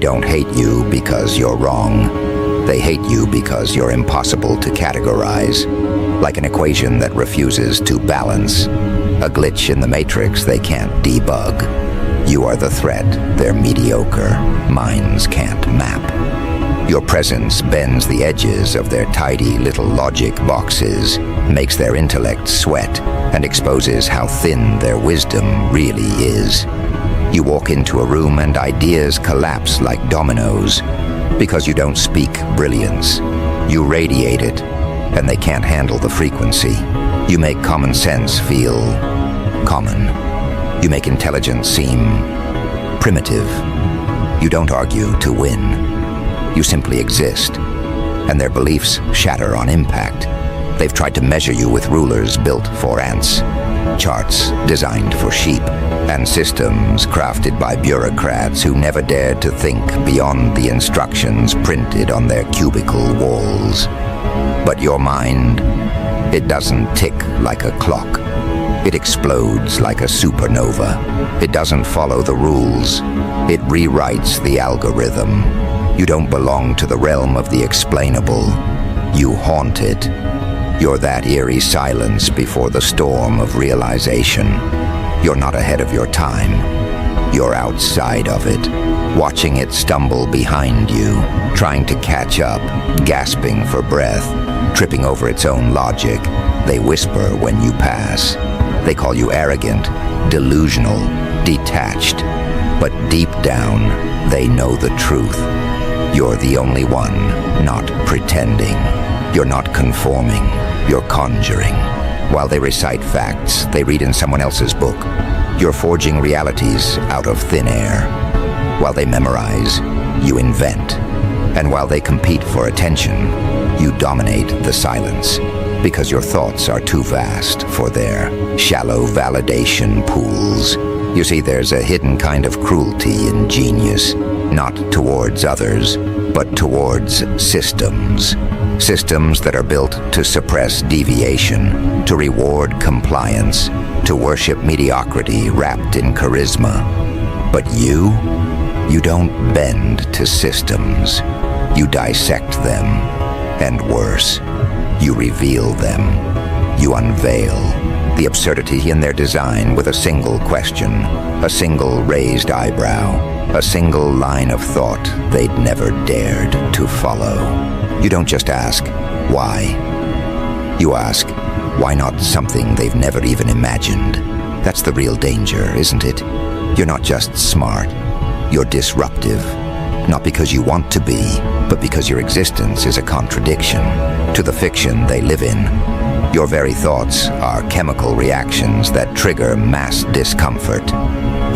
don't hate you because you're wrong. They hate you because you're impossible to categorize, like an equation that refuses to balance, a glitch in the matrix they can't debug. You are the threat their mediocre minds can't map. Your presence bends the edges of their tidy little logic boxes, makes their intellect sweat, and exposes how thin their wisdom really is. You walk into a room and ideas collapse like dominoes, because you don't speak brilliance. You radiate it, and they can't handle the frequency. You make common sense feel common. You make intelligence seem primitive. You don't argue to win. You simply exist, and their beliefs shatter on impact. They've tried to measure you with rulers built for ants, charts designed for sheep, and systems crafted by bureaucrats who never dared to think beyond the instructions printed on their cubicle walls. But your mind, it doesn't tick like a clock. It explodes like a supernova. It doesn't follow the rules. It rewrites the algorithm. You don't belong to the realm of the explainable. You haunt it. You're that eerie silence before the storm of realization. You're not ahead of your time. You're outside of it, watching it stumble behind you, trying to catch up, gasping for breath, tripping over its own logic. They whisper when you pass. They call you arrogant, delusional, detached. But deep down, they know the truth. You're the only one not pretending. You're not conforming. You're conjuring. While they recite facts they read in someone else's book, you're forging realities out of thin air. While they memorize, you invent. And while they compete for attention, you dominate the silence, because your thoughts are too vast for their shallow validation pools. You see, there's a hidden kind of cruelty in genius, not towards others, but towards systems. Systems that are built to suppress deviation, to reward compliance, to worship mediocrity wrapped in charisma. But you don't bend to systems. You dissect them, and worse, you reveal them. You unveil the absurdity in their design with a single question, a single raised eyebrow, a single line of thought they'd never dared to follow. You don't just ask, why? You ask, why not something they've never even imagined? That's the real danger, isn't it? You're not just smart, you're disruptive. Not because you want to be, but because your existence is a contradiction to the fiction they live in. Your very thoughts are chemical reactions that trigger mass discomfort.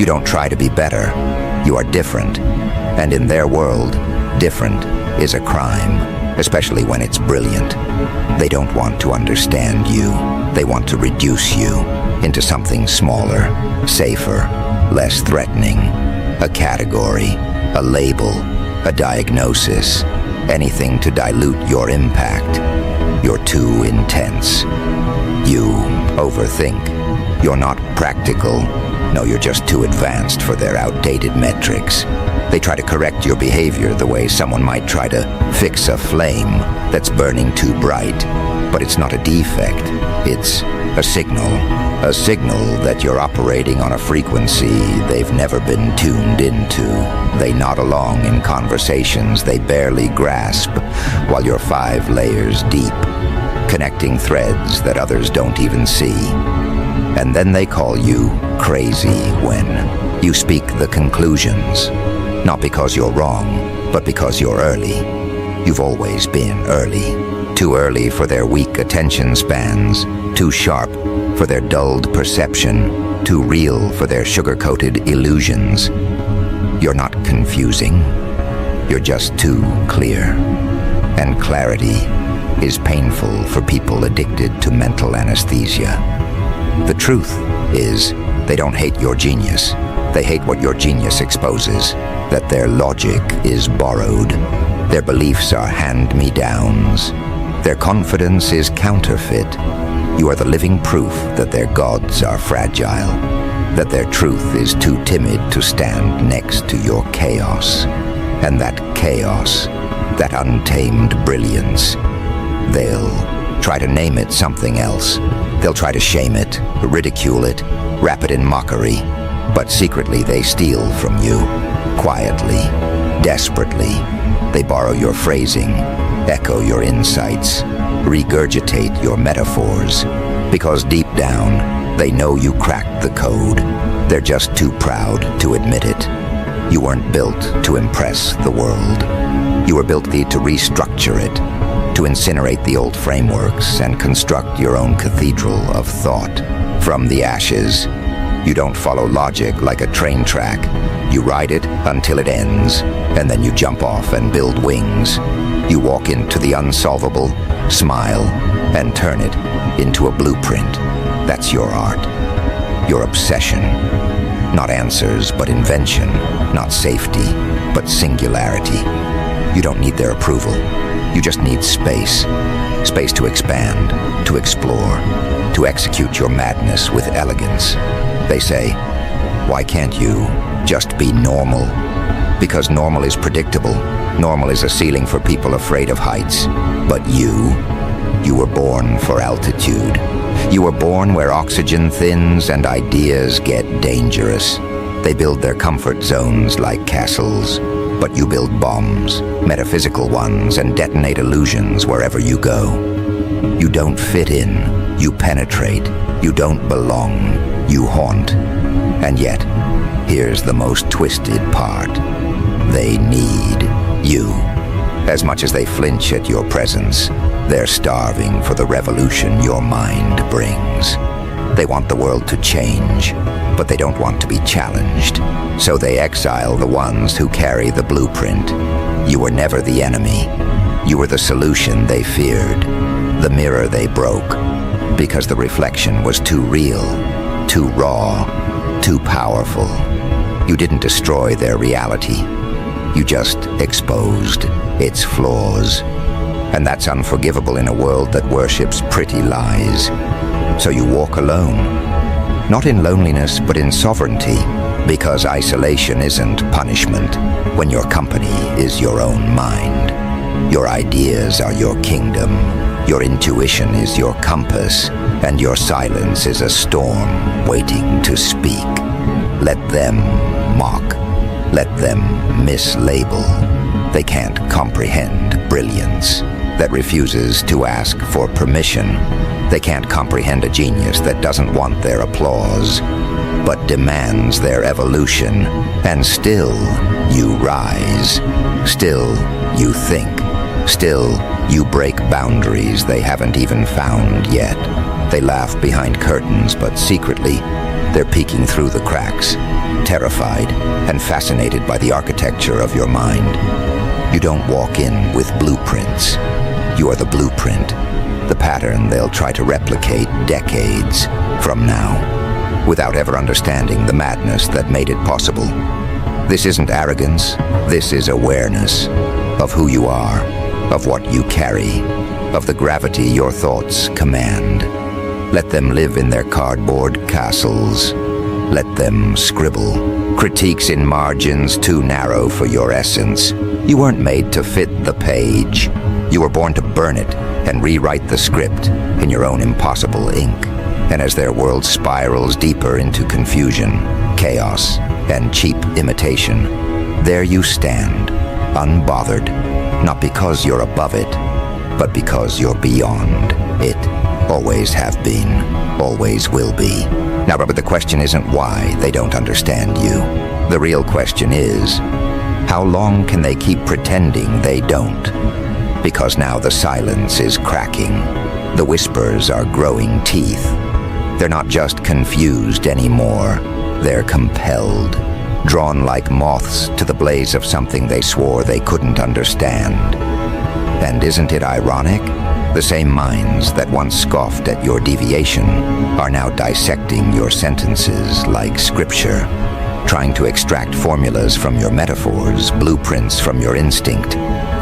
You don't try to be better, you are different. And in their world, different is a crime, especially when it's brilliant. They don't want to understand you. They want to reduce you into something smaller, safer, less threatening. A category, a label, a diagnosis, anything to dilute your impact. You're too intense. You overthink. You're not practical. No, you're just too advanced for their outdated metrics. They try to correct your behavior the way someone might try to fix a flame that's burning too bright. But it's not a defect. It's a signal that you're operating on a frequency they've never been tuned into. They nod along in conversations they barely grasp, while you're 5 layers deep, connecting threads that others don't even see. And then they call you crazy when you speak the conclusions, not because you're wrong, but because you're early. You've always been early. Too early for their weak attention spans, too sharp for their dulled perception, too real for their sugar-coated illusions. You're not confusing, you're just too clear. And clarity is painful for people addicted to mental anesthesia. The truth is, they don't hate your genius. They hate what your genius exposes, that their logic is borrowed. Their beliefs are hand-me-downs. Their confidence is counterfeit. You are the living proof that their gods are fragile, that their truth is too timid to stand next to your chaos. and that chaos, that untamed brilliance. They'll try to name it something else. They'll try to shame it, ridicule it, wrap it in mockery. But secretly they steal from you, quietly, desperately. They borrow your phrasing, echo your insights, regurgitate your metaphors. Because deep down, they know you cracked the code. They're just too proud to admit it. You weren't built to impress the world. You were built to restructure it, to incinerate the old frameworks and construct your own cathedral of thought. From the ashes, you don't follow logic like a train track. You ride it until it ends, and then you jump off and build wings. You walk into the unsolvable, smile, and turn it into a blueprint. That's your art, your obsession. Not answers, but invention. Not safety, but singularity. You don't need their approval. You just need space. Space to expand, to explore, to execute your madness with elegance. They say, why can't you just be normal? Because normal is predictable. Normal is a ceiling for people afraid of heights. But you were born for altitude. You were born where oxygen thins and ideas get dangerous. They build their comfort zones like castles, but you build bombs, metaphysical ones, and detonate illusions wherever you go. You don't fit in, you penetrate, you don't belong, you haunt. And yet, here's the most twisted part. They need you. As much as they flinch at your presence, they're starving for the revolution your mind brings. They want the world to change, but they don't want to be challenged. So they exile the ones who carry the blueprint. You were never the enemy. You were the solution they feared, the mirror they broke, because the reflection was too real, too raw, too powerful. You didn't destroy their reality. You just exposed its flaws. And that's unforgivable in a world that worships pretty lies. So you walk alone, not in loneliness, but in sovereignty, because isolation isn't punishment when your company is your own mind. Your ideas are your kingdom, your intuition is your compass, and your silence is a storm waiting to speak. Let them mock, let them mislabel. They can't comprehend brilliance that refuses to ask for permission. They can't comprehend a genius that doesn't want their applause, but demands their evolution. And still, you rise. Still, you think. Still, you break boundaries they haven't even found yet. They laugh behind curtains, but secretly, they're peeking through the cracks, terrified and fascinated by the architecture of your mind. You don't walk in with blueprints. You are the blueprint, the pattern they'll try to replicate decades from now, without ever understanding the madness that made it possible. This isn't arrogance, this is awareness of who you are, of what you carry, of the gravity your thoughts command. Let them live in their cardboard castles. Let them scribble critiques in margins too narrow for your essence. You weren't made to fit the page. You were born to burn it and rewrite the script in your own impossible ink. And as their world spirals deeper into confusion, chaos, and cheap imitation, there you stand, unbothered, not because you're above it, but because you're beyond it. Always have been, always will be. Now, but the question isn't why they don't understand you. The real question is, how long can they keep pretending they don't? Because now the silence is cracking. The whispers are growing teeth. They're not just confused anymore. They're compelled, drawn like moths to the blaze of something they swore they couldn't understand. And isn't it ironic? The same minds that once scoffed at your deviation are now dissecting your sentences like scripture, trying to extract formulas from your metaphors, blueprints from your instinct,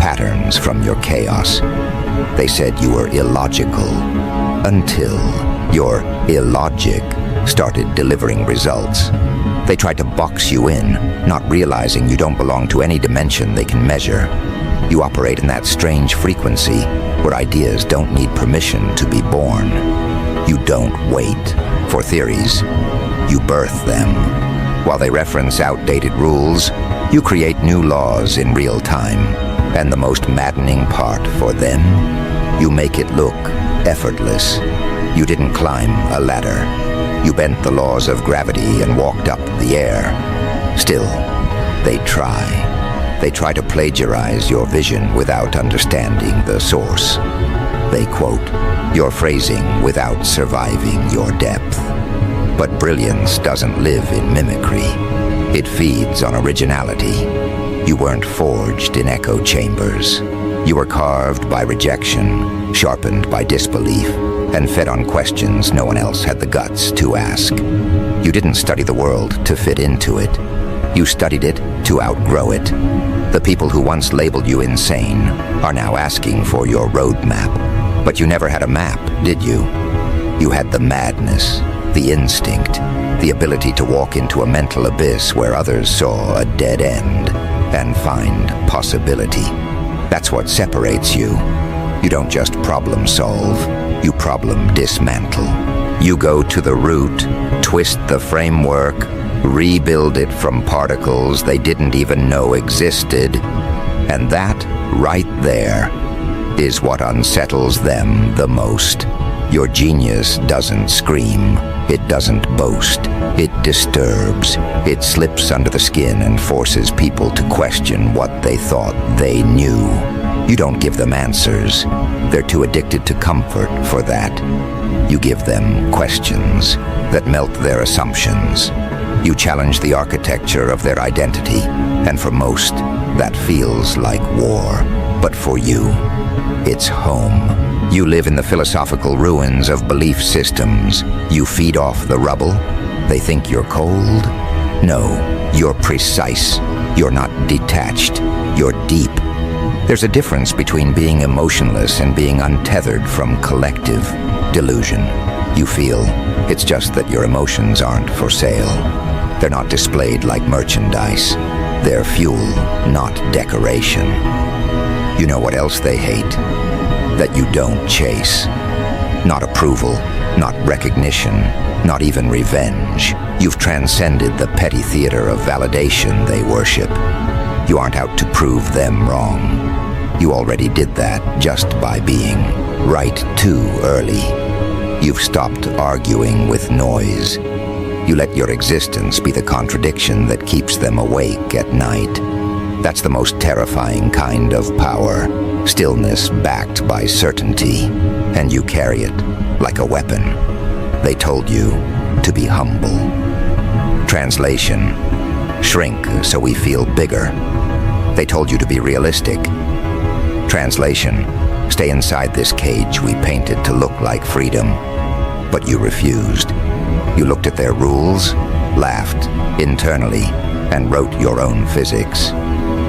patterns from your chaos. They said you were illogical until your illogic started delivering results. They tried to box you in, not realizing you don't belong to any dimension they can measure. You operate in that strange frequency where ideas don't need permission to be born. You don't wait for theories. You birth them. While they reference outdated rules, you create new laws in real time. And the most maddening part for them, you make it look effortless. You didn't climb a ladder. You bent the laws of gravity and walked up the air. Still, they try. They try to plagiarize your vision without understanding the source. They quote your phrasing without surviving your depth. But brilliance doesn't live in mimicry. It feeds on originality. You weren't forged in echo chambers. You were carved by rejection, sharpened by disbelief, and fed on questions no one else had the guts to ask. You didn't study the world to fit into it. You studied it to outgrow it. The people who once labeled you insane are now asking for your roadmap. But you never had a map, did you? You had the madness, the instinct, the ability to walk into a mental abyss where others saw a dead end and find possibility. That's what separates you. You don't just problem solve, you problem dismantle. You go to the root, twist the framework, rebuild it from particles they didn't even know existed. And that, right there, is what unsettles them the most. Your genius doesn't scream. It doesn't boast. It disturbs. It slips under the skin and forces people to question what they thought they knew. You don't give them answers. They're too addicted to comfort for that. You give them questions that melt their assumptions. You challenge the architecture of their identity, and for most, that feels like war. But for you, it's home. You live in the philosophical ruins of belief systems. You feed off the rubble. They think you're cold. No, you're precise. You're not detached. You're deep. There's a difference between being emotionless and being untethered from collective delusion. You feel it's just that your emotions aren't for sale. They're not displayed like merchandise. They're fuel, not decoration. You know what else they hate? That you don't chase. Not approval, not recognition, not even revenge. You've transcended the petty theater of validation they worship. You aren't out to prove them wrong. You already did that just by being right too early. You've stopped arguing with noise. You let your existence be the contradiction that keeps them awake at night. That's the most terrifying kind of power. Stillness backed by certainty, and you carry it like a weapon. They told you to be humble. Translation: shrink so we feel bigger. They told you to be realistic. Translation: stay inside this cage we painted to look like freedom. But you refused. You looked at their rules, laughed internally, and wrote your own physics.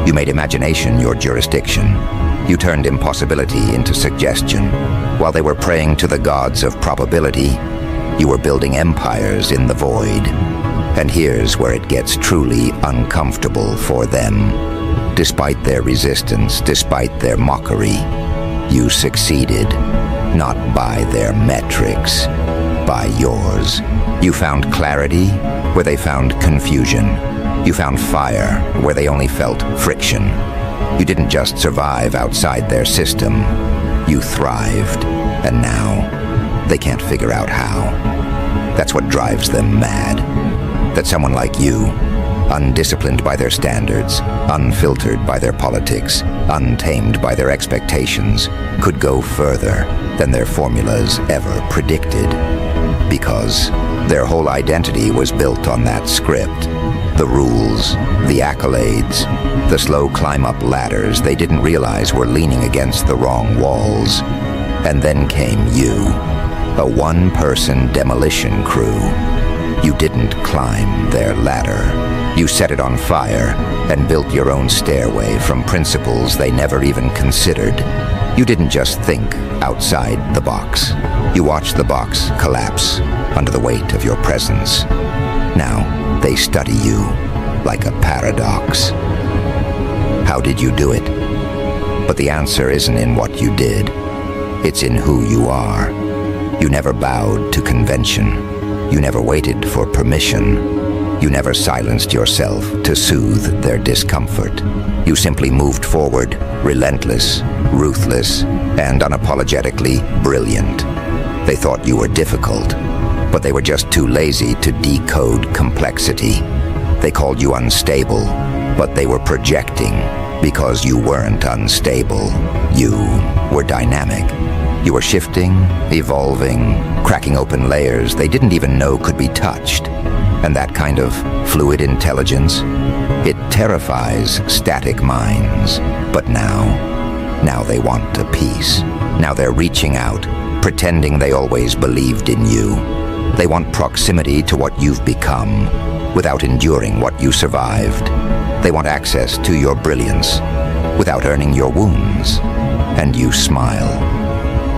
You made imagination your jurisdiction. You turned impossibility into suggestion. While they were praying to the gods of probability, you were building empires in the void. And here's where it gets truly uncomfortable for them. Despite their resistance, despite their mockery, you succeeded, not by their metrics, by yours. You found clarity where they found confusion. You found fire where they only felt friction. You didn't just survive outside their system. You thrived, and now they can't figure out how. That's what drives them mad. That someone like you, undisciplined by their standards, unfiltered by their politics, untamed by their expectations, could go further than their formulas ever predicted. Because their whole identity was built on that script. The rules, the accolades, the slow climb-up ladders they didn't realize were leaning against the wrong walls. And then came you, a one-person demolition crew. You didn't climb their ladder. You set it on fire and built your own stairway from principles they never even considered. You didn't just think outside the box. You watched the box collapse under the weight of your presence. Now, they study you like a paradox. How did you do it? But the answer isn't in what you did. It's in who you are. You never bowed to convention. You never waited for permission. You never silenced yourself to soothe their discomfort. You simply moved forward, relentless, ruthless, and unapologetically brilliant. They thought you were difficult, but they were just too lazy to decode complexity. They called you unstable, but they were projecting because you weren't unstable. You were dynamic. You were shifting, evolving, cracking open layers they didn't even know could be touched. And that kind of fluid intelligence, it terrifies static minds. But now they want a piece. Now they're reaching out, pretending they always believed in you. They want proximity to what you've become, without enduring what you survived. They want access to your brilliance, without earning your wounds. And you smile,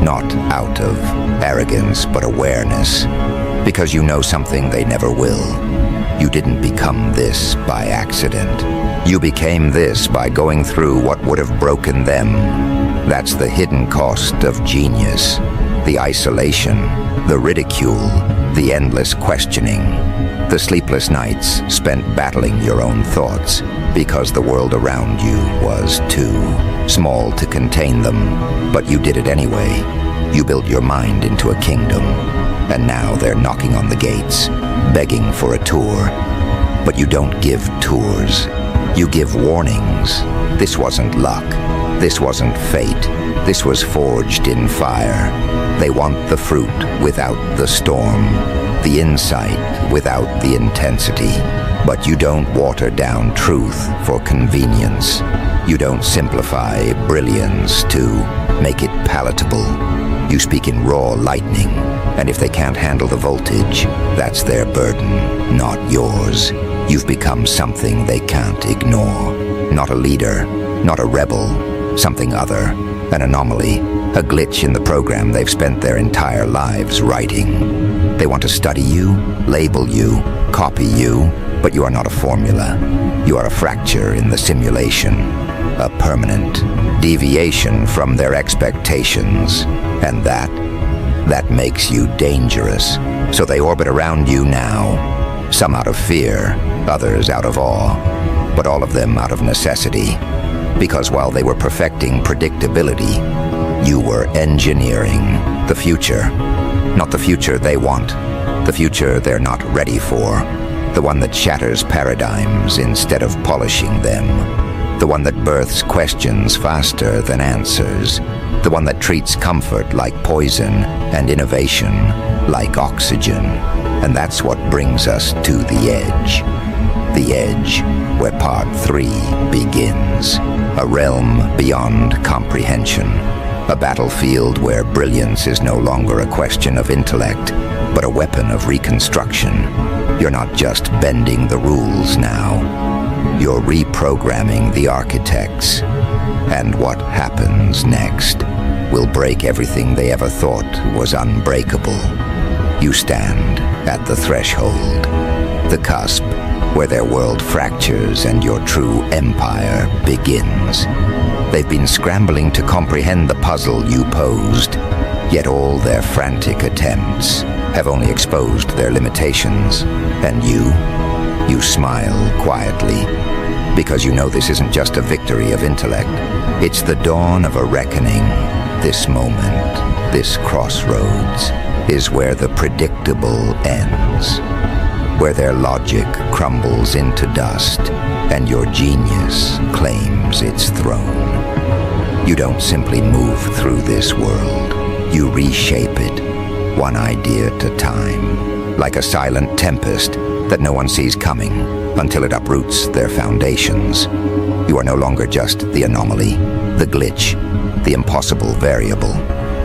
not out of arrogance, but awareness, because you know something they never will. You didn't become this by accident. You became this by going through what would have broken them. That's the hidden cost of genius. The isolation, the ridicule, the endless questioning, the sleepless nights spent battling your own thoughts because the world around you was too small to contain them. But you did it anyway. You built your mind into a kingdom, and now they're knocking on the gates, begging for a tour. But you don't give tours. You give warnings. This wasn't luck. This wasn't fate. This was forged in fire. They want the fruit without the storm, the insight without the intensity. But you don't water down truth for convenience. You don't simplify brilliance to make it palatable. You speak in raw lightning, and if they can't handle the voltage, that's their burden, not yours. You've become something they can't ignore. Not a leader, not a rebel, something other, an anomaly, a glitch in the program they've spent their entire lives writing. They want to study you, label you, copy you, but you are not a formula. You are a fracture in the simulation, a permanent deviation from their expectations, and that makes you dangerous. So they orbit around you now, some out of fear, others out of awe, but all of them out of necessity. Because while they were perfecting predictability, you were engineering the future. Not the future they want, the future they're not ready for, the one that shatters paradigms instead of polishing them, the one that births questions faster than answers, the one that treats comfort like poison and innovation like oxygen. And that's what brings us to the edge, where part 3 begins, a realm beyond comprehension, a battlefield where brilliance is no longer a question of intellect, but a weapon of reconstruction. You're not just bending the rules now, you're reprogramming the architects. And what happens next will break everything they ever thought was unbreakable. You stand at the threshold, the cusp, where their world fractures and your true empire begins. They've been scrambling to comprehend the puzzle you posed, yet all their frantic attempts have only exposed their limitations. And you smile quietly, because you know this isn't just a victory of intellect. It's the dawn of a reckoning. This moment, this crossroads, is where the predictable ends, where their logic crumbles into dust and your genius claims its throne. You don't simply move through this world, you reshape it, one idea at a time, like a silent tempest that no one sees coming until it uproots their foundations. You are no longer just the anomaly, the glitch, the impossible variable.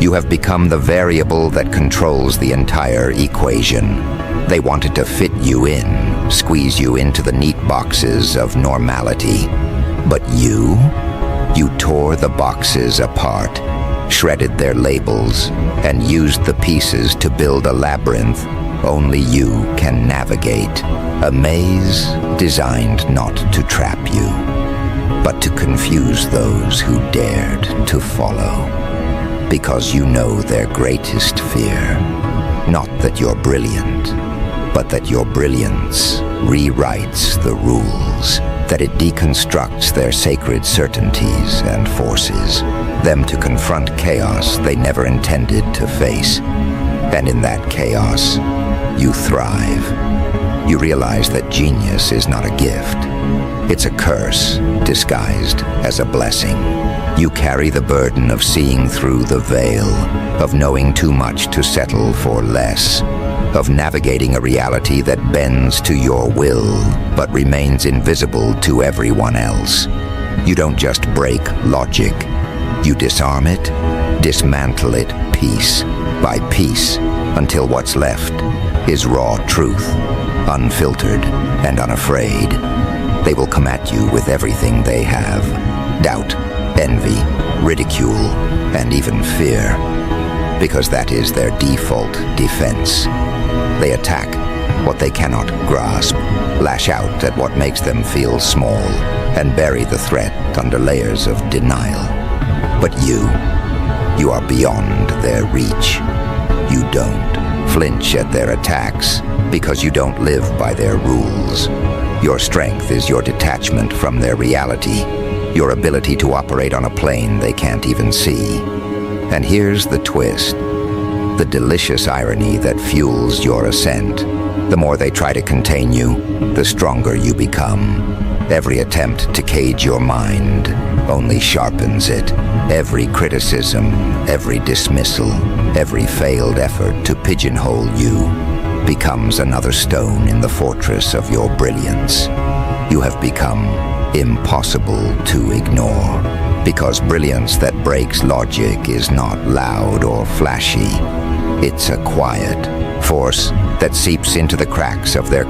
You have become the variable that controls the entire equation. They wanted to fit you in, squeeze you into the neat boxes of normality. But you tore the boxes apart, shredded their labels, and used the pieces to build a labyrinth only you can navigate, a maze designed not to trap you, but to confuse those who dared to follow. Because you know their greatest fear, not that you're brilliant, but that your brilliance rewrites the rules, that it deconstructs their sacred certainties and forces them to confront chaos they never intended to face. And in that chaos, you thrive. You realize that genius is not a gift. It's a curse disguised as a blessing. You carry the burden of seeing through the veil, of knowing too much to settle for less, of navigating a reality that bends to your will but remains invisible to everyone else. You don't just break logic. You disarm it, dismantle it piece by piece until what's left is raw truth, unfiltered and unafraid. They will come at you with everything they have: doubt, envy, ridicule, and even fear, because that is their default defense. They attack what they cannot grasp, lash out at what makes them feel small, and bury the threat under layers of denial. But you are beyond their reach. You don't flinch at their attacks because you don't live by their rules. Your strength is your detachment from their reality, your ability to operate on a plane they can't even see. And here's the twist, the delicious irony that fuels your ascent. The more they try to contain you, the stronger you become. Every attempt to cage your mind only sharpens it. Every criticism, every dismissal, every failed effort to pigeonhole you becomes another stone in the fortress of your brilliance. You have become impossible to ignore, because brilliance that breaks logic is not loud or flashy. It's a quiet force that seeps into the cracks of their